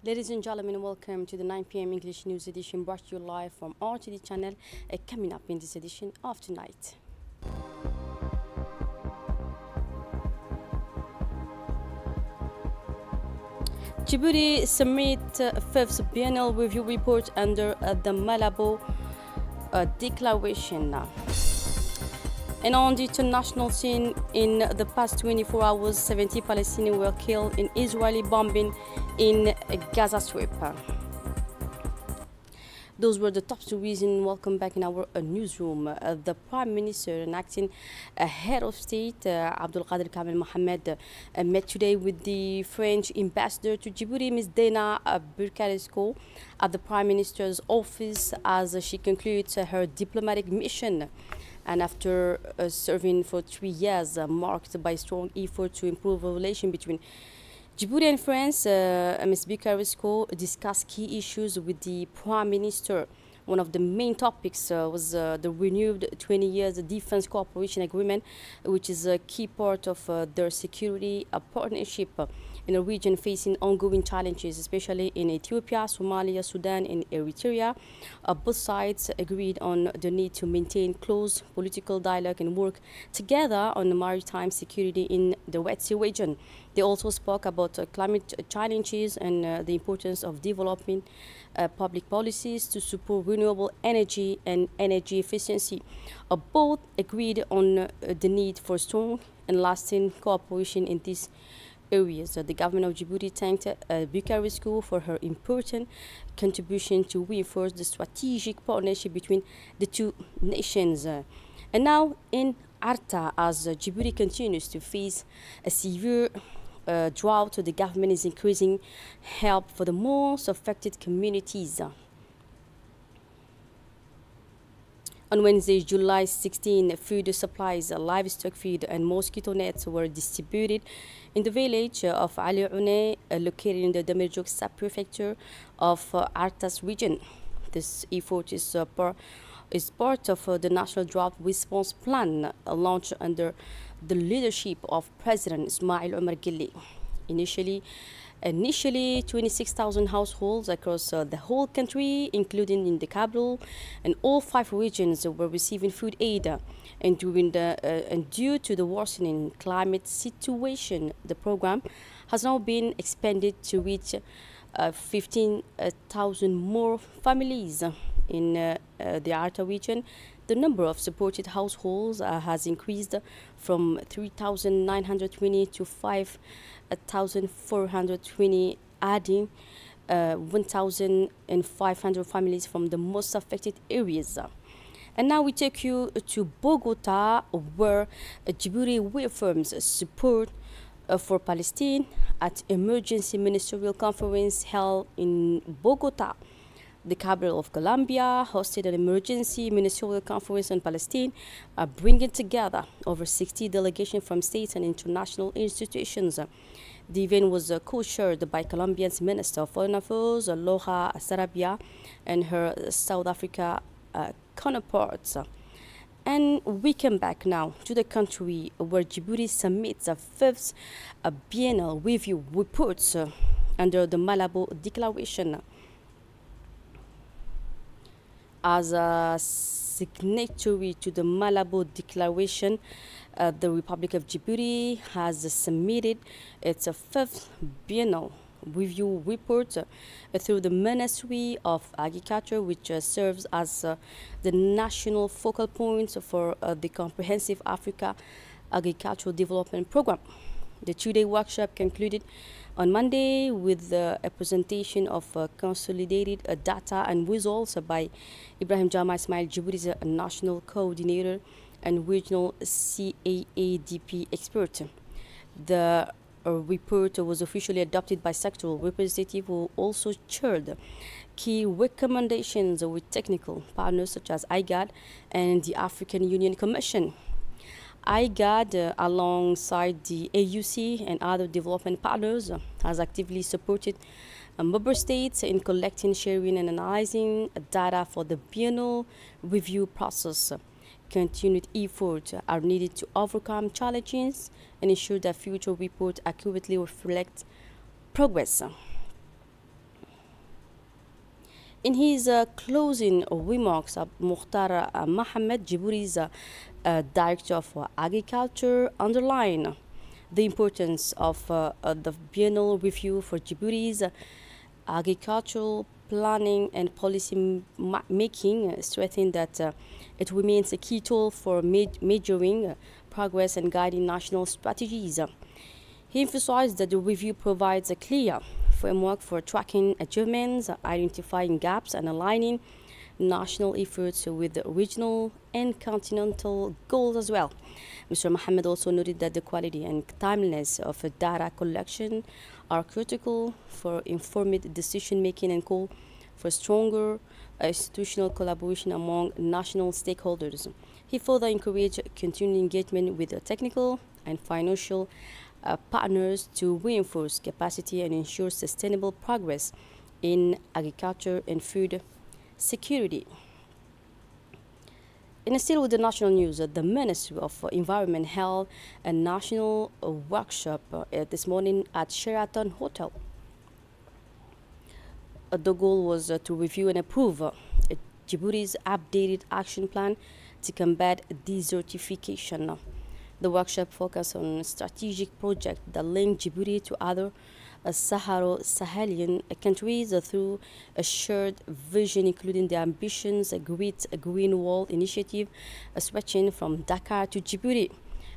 Ladies and gentlemen, welcome to the 9 p.m. English News Edition brought to you live from RTD channel. Coming up in this edition of tonight. Djibouti submit fifth biennial review report under the Malabo Declaration. And on the international scene, in the past 24 hours, 70 Palestinians were killed in Israeli bombing in Gaza Strip. Those were the top stories, and welcome back in our newsroom. The Prime Minister and acting head of state, Abdul Qadir Kamel Mohammed, met today with the French ambassador to Djibouti, Ms. Dena Burkaresco, at the Prime Minister's office as she concludes her diplomatic mission. And after serving for 3 years, marked by strong effort to improve the relation between Djibouti and France, Ms. Burkaresco discussed key issues with the Prime Minister. One of the main topics was the renewed 20 years defense cooperation agreement, which is a key part of their security partnership in a region facing ongoing challenges, especially in Ethiopia, Somalia, Sudan, and Eritrea. Both sides agreed on the need to maintain close political dialogue and work together on maritime security in the Red Sea region. They also spoke about climate challenges and the importance of developing public policies to support renewable energy and energy efficiency. Both agreed on the need for strong and lasting cooperation in these areas. The government of Djibouti thanked Burkaresco for her important contribution to reinforce the strategic partnership between the two nations. And now in Arta, as Djibouti continues to face a severe drought, the government is increasing help for the most affected communities. On Wednesday, July 16, food supplies, livestock feed, and mosquito nets were distributed in the village of Ali Une, located in the Demerjouk sub-prefecture of Artas region. This effort is part of the National Drought Response Plan launched under the leadership of President Ismail Omar Guelleh. Initially, 26,000 households across the whole country, including in the capital, and all 5 regions were receiving food aid. And due to the worsening climate situation, the program has now been expanded to reach 15,000 more families in the Arta region. The number of supported households has increased from 3,920 to 5,420, adding 1,500 families from the most affected areas. And now we take you to Bogota, where Djibouti reaffirms support for Palestine at emergency ministerial conference held in Bogota. The capital of Colombia hosted an emergency ministerial conference on Palestine, bringing together over 60 delegations from states and international institutions. The event was co-chaired by Colombia's Minister of Foreign Affairs, Laura Sarabia, and her South Africa counterparts. And we come back now to the country where Djibouti submits a 5th biennial review reports under the Malabo Declaration. As a signatory to the Malabo Declaration, the Republic of Djibouti has submitted its 5th biennial review report through the Ministry of Agriculture, which serves as the national focal point for the Comprehensive Africa Agricultural Development Program. The 2-day workshop concluded on Monday with a presentation of consolidated data and results by Ibrahim Jama Ismail, Djibouti's national coordinator and regional CAADP expert. The report was officially adopted by sectoral representatives who also shared key recommendations with technical partners such as IGAD and the African Union Commission. IGAD, alongside the AUC and other development partners, has actively supported member states in collecting, sharing, and analyzing data for the biennial review process. Continued efforts are needed to overcome challenges and ensure that future reports accurately reflect progress. In his closing remarks, Mukhtar Mohammed, Djibouti's Director of Agriculture, underlined the importance of the biennial review for Djibouti's agricultural planning and policy making, stressing that it remains a key tool for measuring progress and guiding national strategies. He emphasized that the review provides a clear framework for tracking achievements, identifying gaps, and aligning national efforts with regional and continental goals as well. Mr. Mohammed also noted that the quality and timeliness of data collection are critical for informed decision making and call for stronger institutional collaboration among national stakeholders. He further encouraged continued engagement with the technical and financial partners to reinforce capacity and ensure sustainable progress in agriculture and food security. And still with the national news, the Ministry of Environment held a national workshop this morning at Sheraton Hotel. The goal was to review and approve Djibouti's updated action plan to combat desertification. The workshop focused on strategic projects that link Djibouti to other Sahelian countries through a shared vision, including the ambitions Great Green Wall initiative stretching from Dakar to Djibouti.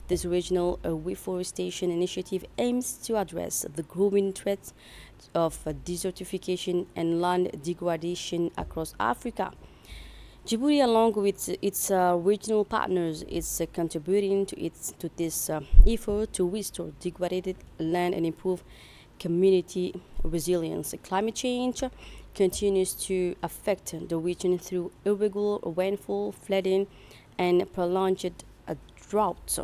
This regional reforestation initiative aims to address the growing threats of desertification and land degradation across Africa. Djibouti, along with its regional partners, is contributing to this effort to restore degraded land and improve community resilience. Climate change continues to affect the region through irregular rainfall, flooding, and prolonged droughts.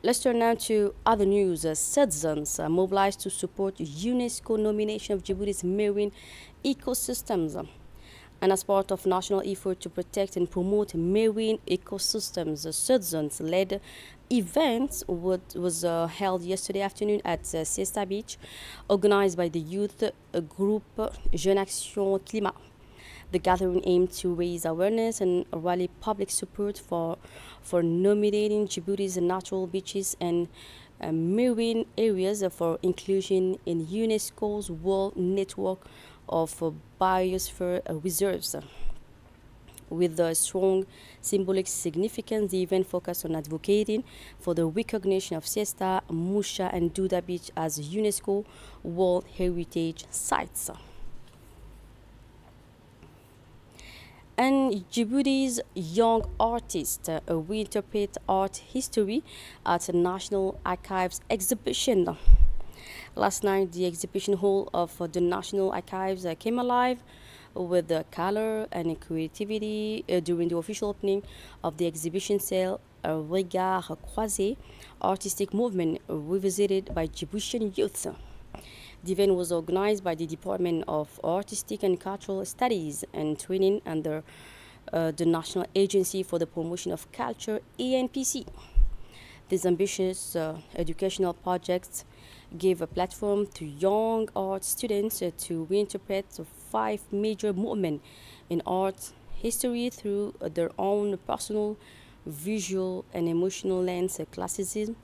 Let's turn now to other news. Citizens mobilized to support UNESCO nomination of Djibouti's marine ecosystems. And as part of national effort to protect and promote marine ecosystems, citizens-led event was held yesterday afternoon at Siesta Beach, organized by the youth group Jeune Action Climat. The gathering aimed to raise awareness and rally public support for nominating Djibouti's natural beaches and marine areas for inclusion in UNESCO's World Network of Biosphere Reserves. With a strong symbolic significance, the event focused on advocating for the recognition of Siesta, Musha, and Douda Beach as UNESCO World Heritage Sites. And Djibouti's young artists reinterpret art history at a National Archives exhibition. Last night, the exhibition hall of the National Archives came alive with color and creativity during the official opening of the exhibition sale, Regard Croisé, artistic movement revisited by Djiboutian youth. The event was organized by the Department of Artistic and Cultural Studies and Training under the National Agency for the Promotion of Culture, ANPC. These ambitious educational projects gave a platform to young art students to reinterpret 5 major movements in art history through their own personal, visual, and emotional lens: classicism,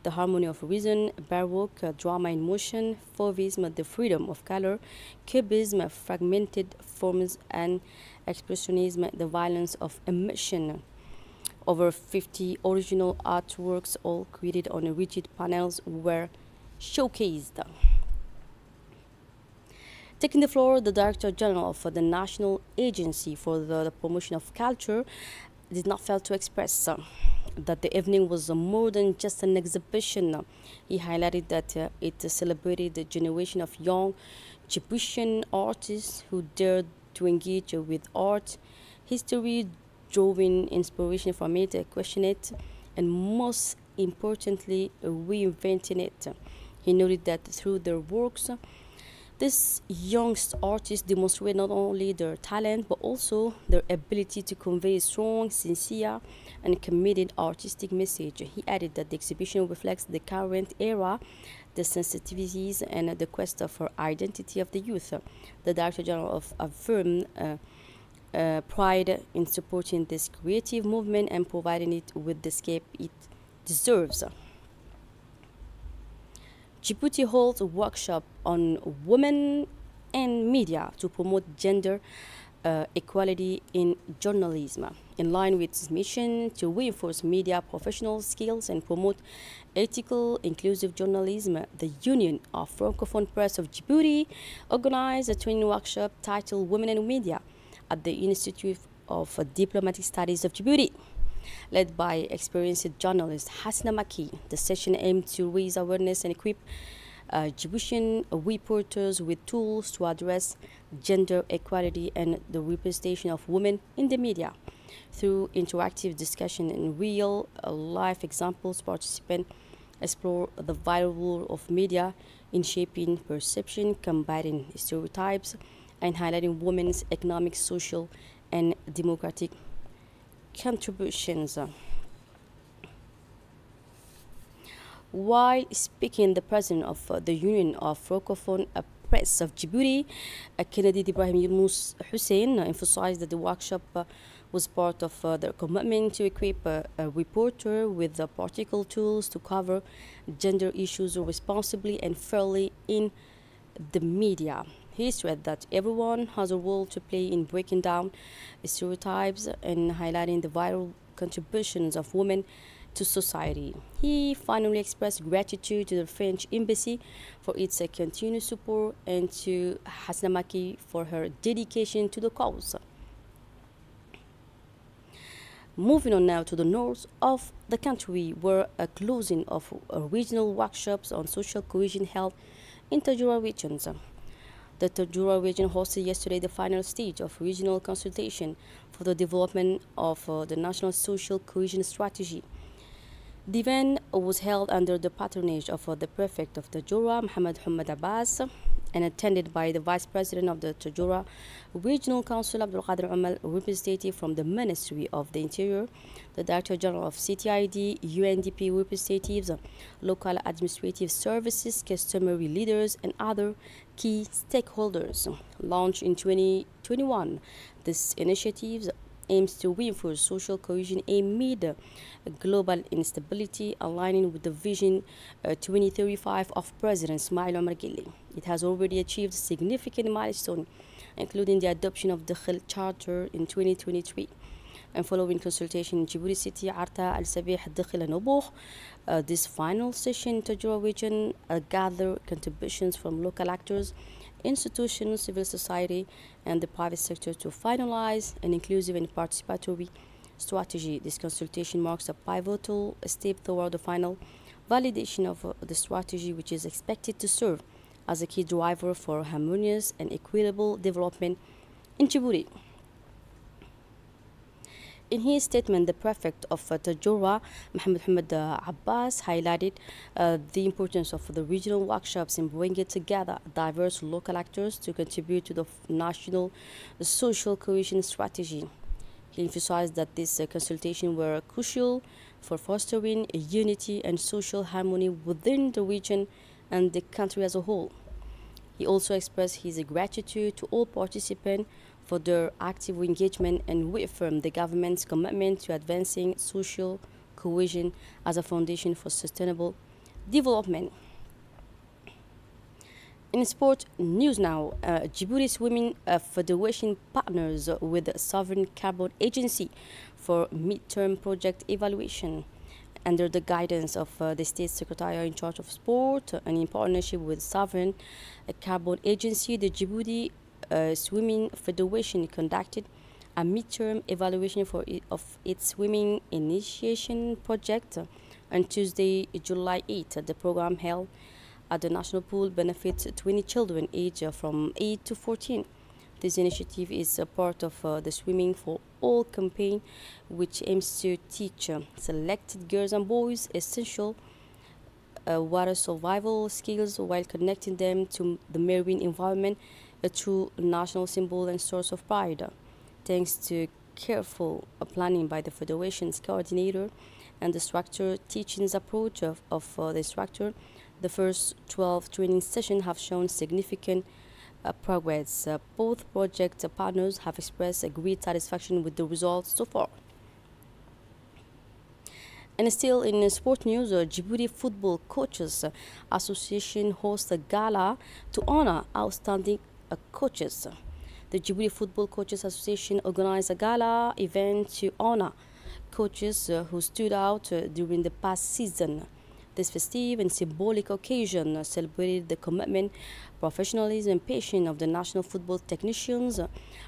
the harmony of reason, Baroque, drama in motion, Fauvism, the freedom of color, Cubism, fragmented forms, and Expressionism, the violence of emotion. Over 50 original artworks, all created on rigid panels, were showcased. Taking the floor, the Director General for the National Agency for the Promotion of Culture did not fail to express that the evening was more than just an exhibition. He highlighted that it celebrated the generation of young Djiboutian artists who dared to engage with art, history, drawing inspiration from it, question it, and most importantly, reinventing it. He noted that through their works, these young artists demonstrate not only their talent but also their ability to convey a strong, sincere, and committed artistic message. He added that the exhibition reflects the current era the sensitivities and the quest for identity of the youth. The Director General of affirmed pride in supporting this creative movement and providing it with the scape it deserves. Djibouti holds a workshop on women and media to promote gender equality in journalism, in line with its mission to reinforce media professional skills and promote ethical, inclusive journalism. The Union of Francophone Press of Djibouti organized a training workshop titled Women and Media at the Institute of Diplomatic Studies of Djibouti. Led by experienced journalist Hasna Maki, the session aimed to raise awareness and equip Djiboutian reporters with tools to address gender equality and the representation of women in the media. Through interactive discussion and real life examples, participants explore the vital role of media in shaping perception, combating stereotypes, and highlighting women's economic, social, and democratic contributions. While speaking, the president of the Union of Francophone Press of Djibouti, Kennedy Ibrahim Yunus Hussein, emphasized that the workshop was part of their commitment to equip a reporter with the practical tools to cover gender issues responsibly and fairly in the media. He stressed that everyone has a role to play in breaking down stereotypes and highlighting the vital contributions of women to society. He finally expressed gratitude to the French Embassy for its continued support and to Hasna Maki for her dedication to the cause. Moving on now to the north of the country, where a closing of regional workshops on social cohesion held in Tajura regions. The Tajura region hosted yesterday the final stage of regional consultation for the development of the National Social Cohesion Strategy. The event was held under the patronage of the prefect of Tajura, Mohamed Hamad Abbas, and attended by the vice president of the Tajura Regional Council, Abdul Qadir Umal, representative from the Ministry of the Interior, the Director General of CTID, UNDP representatives, local administrative services, customary leaders, and other key stakeholders. Launched in 2021, this initiative aims to reinforce social cohesion amid global instability, aligning with the Vision 2035 of President Ismail Omar Guelleh. It has already achieved significant milestones, including the adoption of the Khil Charter in 2023. And following consultation in Djibouti City, Arta, Al Sabih, Dakhil, and Obuh, this final session in Tajura region gathered contributions from local actors, institutions, civil society, and the private sector to finalize an inclusive and participatory strategy. This consultation marks a pivotal step toward the final validation of the strategy, which is expected to serve as a key driver for harmonious and equitable development in Djibouti. In his statement, the prefect of Tajura, Mohamed Hamad Abbas, highlighted the importance of the regional workshops in bringing together diverse local actors to contribute to the national social cohesion strategy. He emphasized that these consultations were crucial for fostering unity and social harmony within the region and the country as a whole. He also expressed his gratitude to all participants for their active engagement and reaffirmed the government's commitment to advancing social cohesion as a foundation for sustainable development. In sport news now, Djibouti's Women Federation partners with the Sovereign Carbon Agency for midterm project evaluation. Under the guidance of the State Secretary in charge of sport and in partnership with Sovereign Carbon Agency, the Djibouti Swimming Federation conducted a midterm evaluation of its swimming initiation project on Tuesday, July 8. The program held at the National Pool benefits 20 children aged from 8 to 14. This initiative is a part of the Swimming for All campaign, which aims to teach selected girls and boys essential water survival skills while connecting them to the marine environment, a true national symbol and source of pride. Thanks to careful planning by the Federation's coordinator and the structure teachings approach of the instructor, The first 12 training sessions have shown significant progress. Both project partners have expressed a great satisfaction with the results so far. And still in sport news, Djibouti Football Coaches Association hosts a gala to honor outstanding coaches. The Djibouti Football Coaches Association organized a gala event to honor coaches who stood out during the past season. This festive and symbolic occasion celebrated the commitment, professionalism, and passion of the national football technicians,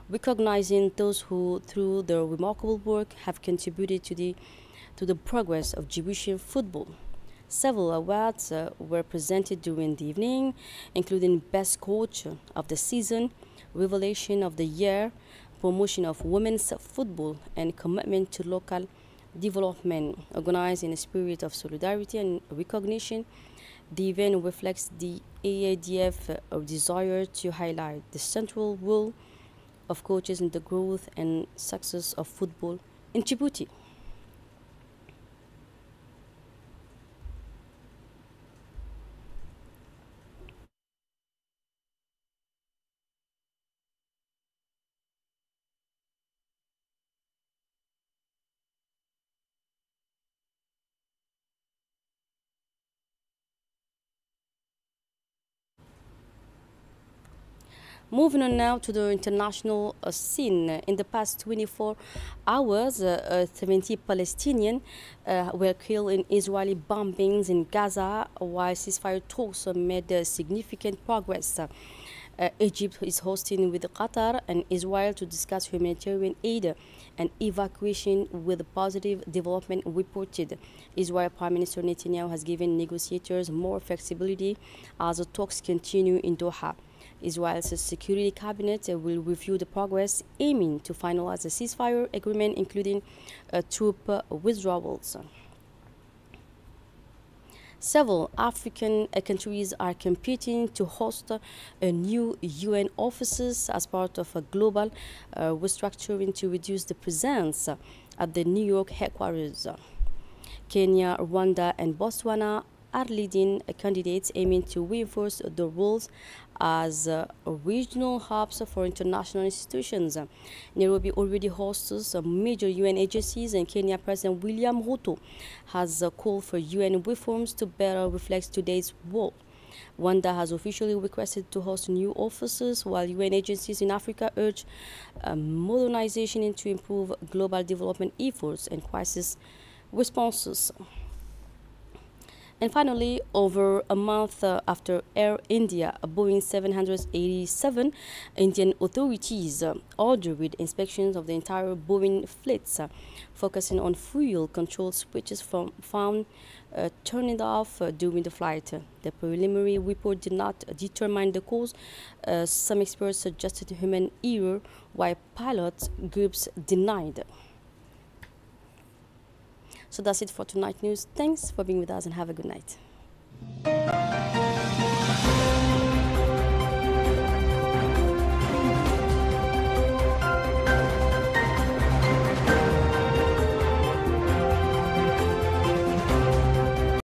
recognizing those who, through their remarkable work, have contributed to the progress of Djiboutian football. Several awards were presented during the evening, including Best Coach of the Season, Revelation of the Year, Promotion of Women's Football, and Commitment to Local Development. Organized in a spirit of solidarity and recognition, the event reflects the AADF desire to highlight the central role of coaches in the growth and success of football in Djibouti. Moving on now to the international scene. In the past 24 hours, 70 Palestinians were killed in Israeli bombings in Gaza, while ceasefire talks made significant progress. Egypt is hosting with Qatar and Israel to discuss humanitarian aid and evacuation, with a positive development reported. Israel Prime Minister Netanyahu has given negotiators more flexibility as the talks continue in Doha. Israel's security cabinet will review the progress, aiming to finalize a ceasefire agreement, including troop withdrawals. Several African countries are competing to host new UN offices as part of a global restructuring to reduce the presence at the New York headquarters. Kenya, Rwanda, and Botswana are leading candidates aiming to reinforce the roles as regional hubs for international institutions. Nairobi already hosts major UN agencies, and Kenya President William Ruto has called for UN reforms to better reflect today's world. Rwanda has officially requested to host new offices, while UN agencies in Africa urge modernization and to improve global development efforts and crisis responses. And finally, over a month after Air India, a Boeing 787, Indian authorities ordered inspections of the entire Boeing fleets, focusing on fuel control switches found turned off during the flight. The preliminary report did not determine the cause. Some experts suggested human error, while pilot groups denied. So that's it for tonight news. Thanks for being with us and have a good night.